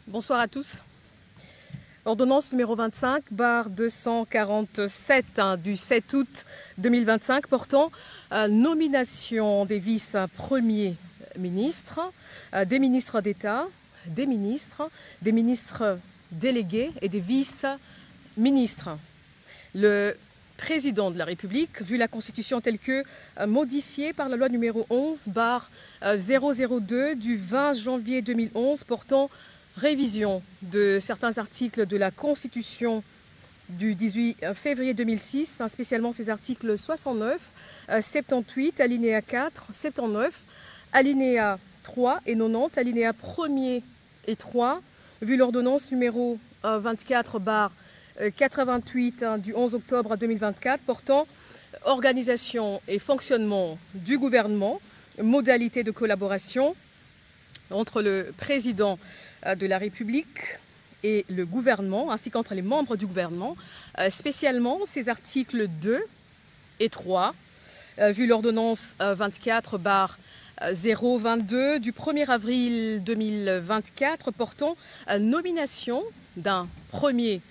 Bonsoir à tous. Ordonnance numéro 25/247 du 7 août 2025 portant nomination des vice-premiers ministres, des ministres d'État, des ministres délégués et des vice-ministres. Le président de la République, vu la Constitution telle que modifiée par la loi numéro 11/002 du 20 janvier 2011 portant révision de certains articles de la Constitution du 18 février 2006, spécialement ces articles 69, 78, alinéa 4, 79, alinéa 3 et 90, alinéa 1er et 3, vu l'ordonnance numéro 24/88 du 11 octobre 2024 portant organisation et fonctionnement du gouvernement, modalités de collaboration entre le président de la République et le gouvernement, ainsi qu'entre les membres du gouvernement, spécialement ces articles 2 et 3, vu l'ordonnance 24/022 du 1er avril 2024 portant nomination d'un premier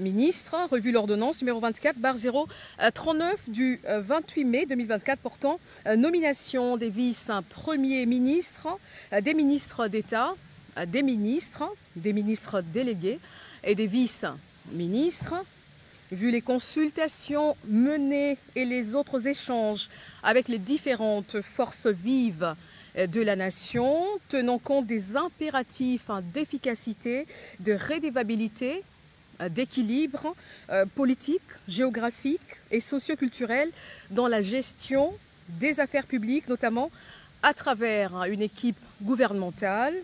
ministre, revu l'ordonnance numéro 24/039 du 28 mai 2024 portant nomination des vice-premiers ministres, des ministres d'État, des ministres délégués et des vice-ministres, vu les consultations menées et les autres échanges avec les différentes forces vives de la nation, tenant compte des impératifs d'efficacité, de rédévabilité, d'équilibre politique, géographique et socioculturel dans la gestion des affaires publiques, notamment à travers une équipe gouvernementale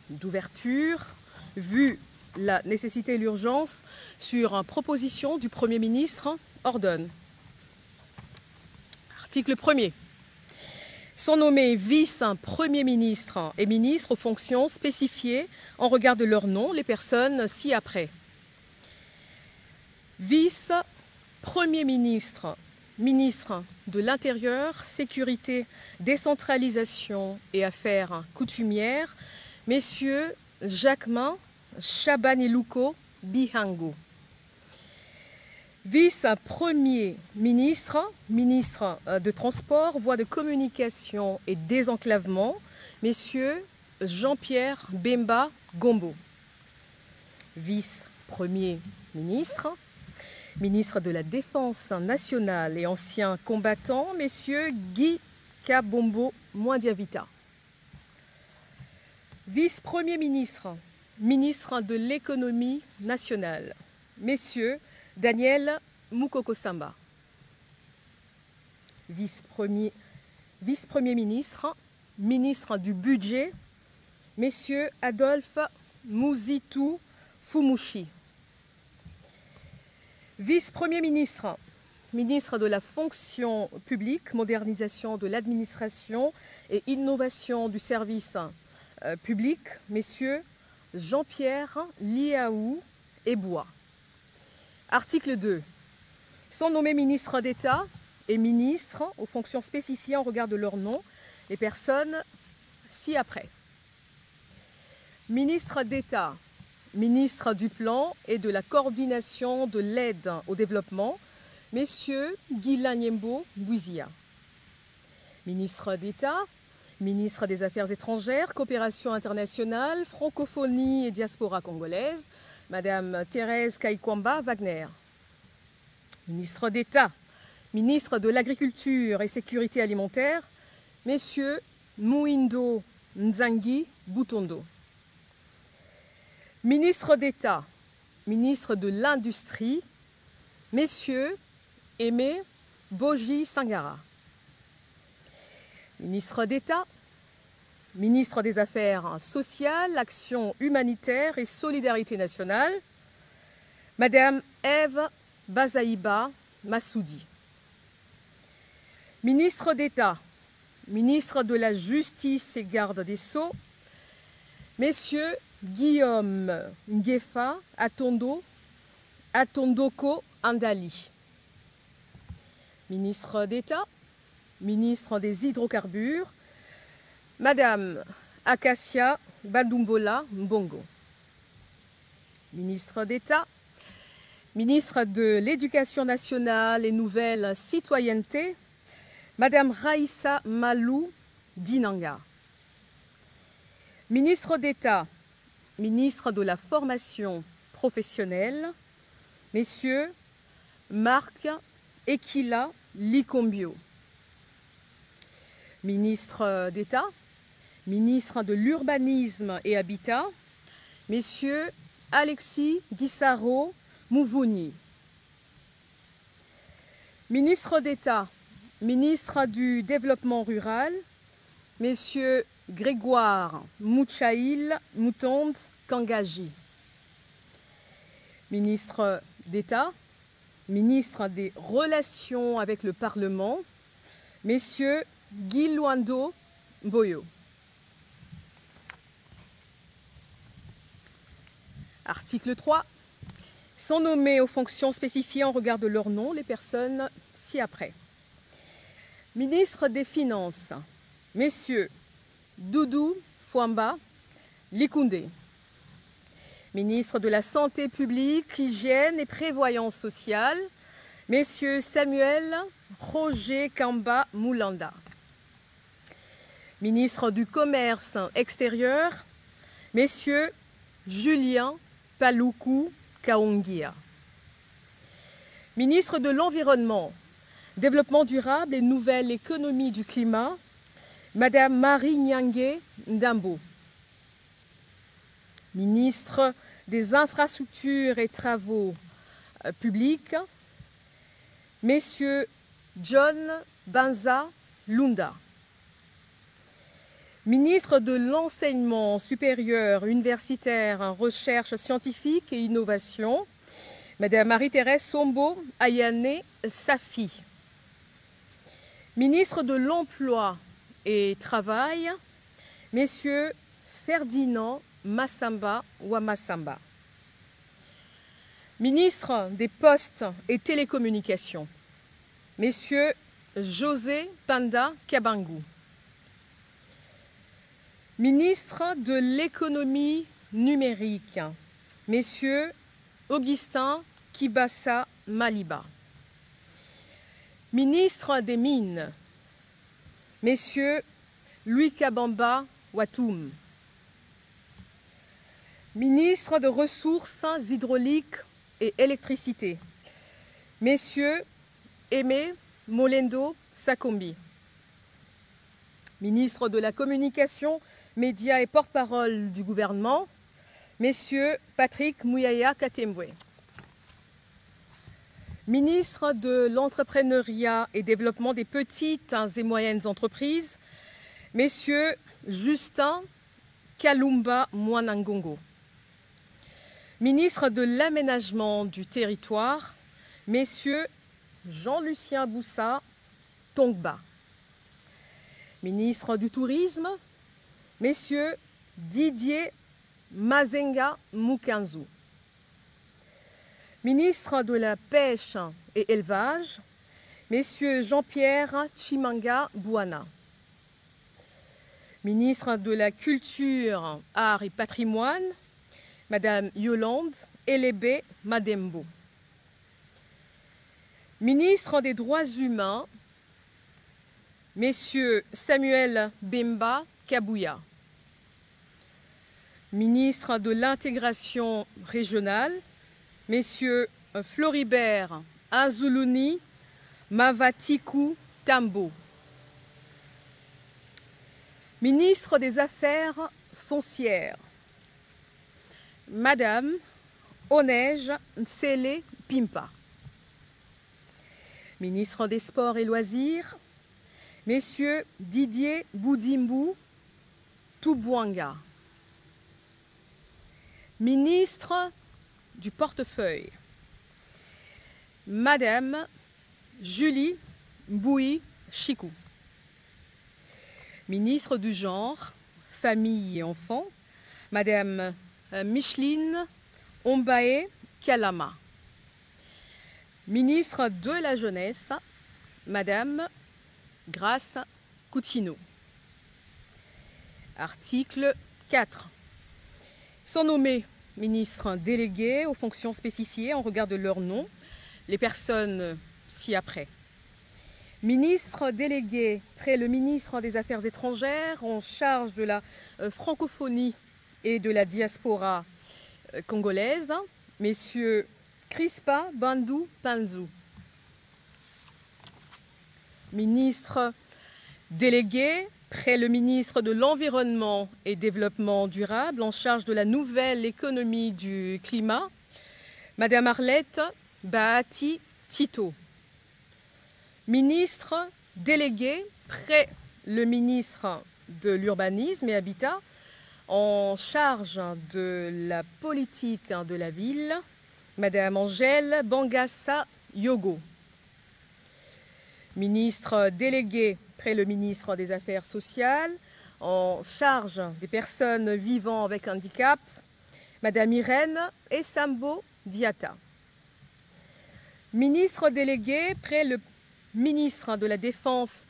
d'ouverture, vu la nécessité et l'urgence sur proposition du Premier ministre, ordonne. Article 1er. Sont nommés vice-premiers ministres et ministres aux fonctions spécifiées en regard de leur nom les personnes ci-après. Vice-premier ministre, ministre de l'Intérieur, Sécurité, Décentralisation et Affaires coutumières, messieurs Jacquemin Chabanilouko Bihango. Vice-premier ministre, ministre de Transport, Voies de communication et désenclavement, messieurs Jean-Pierre Bemba Gombo. Vice-premier ministre, ministre de la Défense nationale et ancien combattant, messieurs Guy Kabombo Mwandiavita. Vice-premier ministre, ministre de l'économie nationale, messieurs Daniel Moukoko Samba. Vice-premier ministre, ministre du budget, messieurs Adolphe Mouzitou Fumushi. Vice-premier ministre, ministre de la fonction publique, modernisation de l'administration et innovation du service public, messieurs Jean-Pierre Liaou Eboua. Article 2. Sont nommés ministres d'État et ministres aux fonctions spécifiées en regard de leur nom les personnes ci-après. Ministre d'État, ministre du Plan et de la coordination de l'aide au développement, messieurs Guilain Nyembo Bouizia. Ministre d'État, ministre des Affaires étrangères, coopération internationale, francophonie et diaspora congolaise, Madame Thérèse Kaikwamba Wagner. Ministre d'État, ministre de l'Agriculture et Sécurité alimentaire, messieurs Mouindo Nzangi Boutondo. Ministre d'État, ministre de l'Industrie, messieurs Aimé Boji Sangara. Ministre d'État, ministre des Affaires sociales, Action humanitaire et solidarité nationale, Madame Ève Bazaïba Massoudi. Ministre d'État, ministre de la Justice et garde des Sceaux, messieurs Guillaume Nguefa Atondoko Andali. Ministre d'État, ministre des Hydrocarbures, Madame Acacia Badumbola Mbongo. ministre d'État, ministre de l'Éducation nationale et nouvelle citoyenneté, Madame Raïssa Malou Dinanga. Ministre d'État, ministre de la formation professionnelle, Messieurs Marc Ekila Likombio. Ministre d'État, ministre de l'Urbanisme et Habitat, Messieurs Alexis Guissaro Mouvouni. Ministre d'État, ministre du Développement rural, Messieurs Grégoire Mouchaïl Moutonde Kangaji. Ministre d'État, ministre des Relations avec le Parlement, Messieurs Guy Luando Boyo. Article 3. Sont nommés aux fonctions spécifiées en regard de leur nom les personnes ci-après. Ministre des Finances, Messieurs Doudou Fouamba Likoundé. Ministre de la Santé publique, Hygiène et Prévoyance sociale, Messieurs Samuel Roger Kamba Moulanda. Ministre du Commerce extérieur, Messieurs Julien Paloukou Kaongia. Ministre de l'Environnement, Développement durable et nouvelle économie du climat, Madame Marie Nyangue Ndambo. Ministre des Infrastructures et Travaux publics, Messieurs John Banza Lunda. Ministre de l'Enseignement supérieur, universitaire, recherche scientifique et innovation, Madame Marie-Thérèse Sombo Ayane Safi. Ministre de l'Emploi et Travail, Messieurs Ferdinand Massamba Wamassamba. Ministre des Postes et Télécommunications, Messieurs José Panda Kabangou. Ministre de l'Économie numérique, Messieurs Augustin Kibassa Maliba. Ministre des Mines, Messieurs Louis Kabamba Watoum. Ministre de Ressources hydrauliques et électricité, Messieurs Aimé Molendo Sakombi. Ministre de la Communication, Médias et porte-parole du gouvernement, Messieurs Patrick Mouyaya Katembwe. Ministre de l'Entrepreneuriat et Développement des petites et moyennes entreprises, Messieurs Justin Kalumba Mwanangongo. Ministre de l'Aménagement du Territoire, Messieurs Jean-Lucien Boussa Tongba. Ministre du Tourisme, Messieurs Didier Mazenga Mukanzu. Ministre de la Pêche et Élevage, Messieurs Jean-Pierre Chimanga Bouana. Ministre de la Culture, Arts et Patrimoine, Madame Yolande Elébé Madembo. Ministre des Droits humains, Messieurs Samuel Bemba Kabouya. Ministre de l'Intégration régionale, Messieurs Floribert Azuluni Mavatiku Tambo. Ministre des Affaires foncières, Madame Onej Nsele Pimpa. Ministre des Sports et Loisirs, Messieurs Didier Boudimbu Toubouanga. Ministre du Portefeuille, Madame Julie Boui Chikou. Ministre du Genre, Famille et Enfants, Madame Micheline Ombaé Kalama. Ministre de la Jeunesse, Madame Grace Coutinho. Article 4. Sont nommés ministres délégués aux fonctions spécifiées en regard de leur nom. Les personnes ci-après. Ministre délégué près le ministre des Affaires étrangères en charge de la francophonie et de la diaspora congolaise, messieurs Crispa Bandou Panzou. Ministre délégué près le ministre de l'Environnement et Développement durable en charge de la nouvelle économie du climat, Madame Arlette Bahati Tito. Ministre délégué près le ministre de l'Urbanisme et Habitat en charge de la politique de la ville, Madame Angèle Bangassa Yogo. Ministre délégué près le ministre des Affaires sociales en charge des personnes vivant avec handicap, Madame Irène Essambo Diata. Ministre délégué près le ministre de la Défense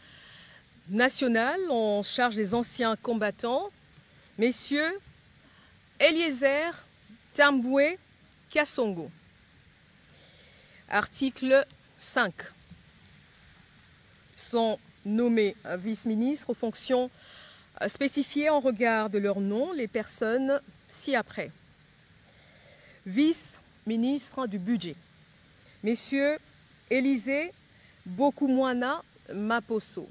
nationale en charge des anciens combattants, messieurs Eliezer Tamboué Kassongo. Article 5. Sont nommés vice-ministres aux fonctions spécifiées en regard de leur nom les personnes ci-après. Vice-ministre du budget, messieurs Élisée Bokoumwana Maposo.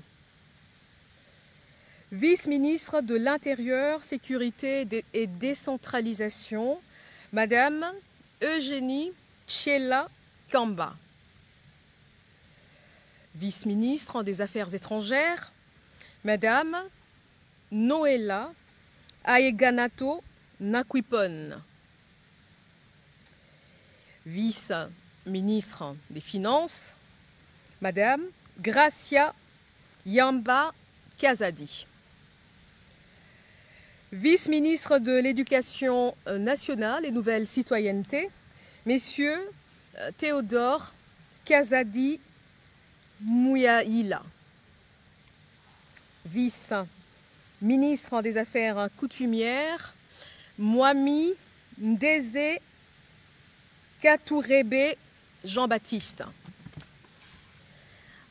Vice-ministre de l'Intérieur, Sécurité et Décentralisation, Madame Eugénie Tchela Kamba. Vice-ministre des Affaires étrangères, Madame Noëlla Aeganato Nakwipon. Vice-ministre des Finances, Madame Gracia Yamba Kazadi. Vice-ministre de l'Éducation nationale et Nouvelle Citoyenneté, Messieurs Théodore Kazadi Mouyaïla. Vice-ministre des Affaires coutumières, Mwami Ndeze Katourebe Jean-Baptiste.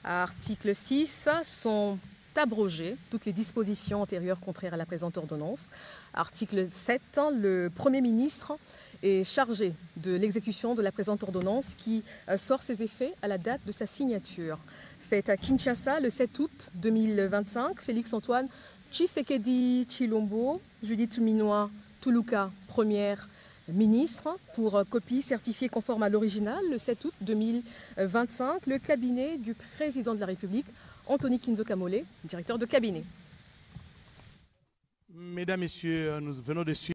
Article 6, sont abrogées toutes les dispositions antérieures contraires à la présente ordonnance. Article 7, le Premier ministre est chargé de l'exécution de la présente ordonnance qui sort ses effets à la date de sa signature. Faite à Kinshasa le 7 août 2025, Félix-Antoine Tshisekedi Tshilombo, Judith Minois Tuluka, première ministre, pour copie certifiée conforme à l'original le 7 août 2025, le cabinet du président de la République, Anthony Kinzo Kamole, directeur de cabinet. Mesdames, Messieurs, nous venons de suivre